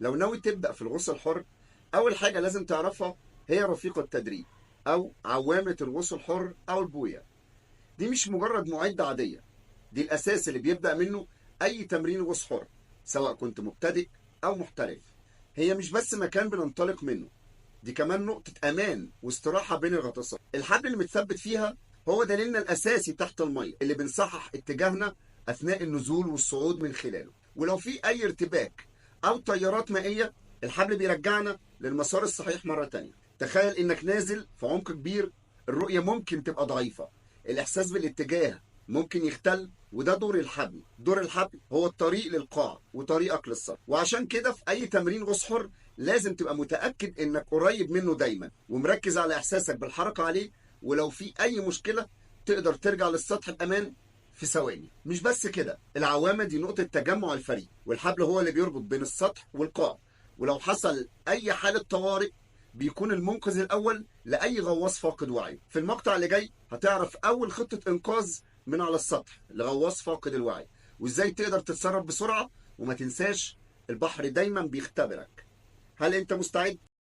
لو ناوي تبدأ في الغوص الحر، أول حاجة لازم تعرفها هي رفيق التدريب أو عوامة الغوص الحر أو البوية. دي مش مجرد معدة عادية، دي الأساس اللي بيبدأ منه أي تمرين غوص حر، سواء كنت مبتدئ أو محترف. هي مش بس مكان بننطلق منه، دي كمان نقطة أمان واستراحة بين الغطاسات. الحبل اللي متثبت فيها هو دليلنا الأساسي تحت المية، اللي بنصحح اتجاهنا أثناء النزول والصعود من خلاله. ولو في أي ارتباك أو تيارات مائية، الحبل بيرجعنا للمسار الصحيح مرة تانية. تخيل إنك نازل في عمق كبير، الرؤية ممكن تبقى ضعيفة، الإحساس بالاتجاه ممكن يختل، وده دور الحبل. دور الحبل هو الطريق للقاع وطريقك للسطح. وعشان كده في أي تمرين غوص حر لازم تبقى متأكد إنك قريب منه دايما ومركز على إحساسك بالحركة عليه، ولو في أي مشكلة تقدر ترجع للسطح بأمان في ثواني. مش بس كده، العوامة دي نقطة تجمع الفريق، والحبل هو اللي بيربط بين السطح والقاع. ولو حصل أي حالة طوارئ بيكون المنقذ الأول لأي غواص فاقد وعيه. في المقطع اللي جاي هتعرف أول خطة إنقاذ من على السطح لغواص فاقد الوعي، وإزاي تقدر تتصرف بسرعة. وما تنساش، البحر دايما بيختبرك. هل أنت مستعد؟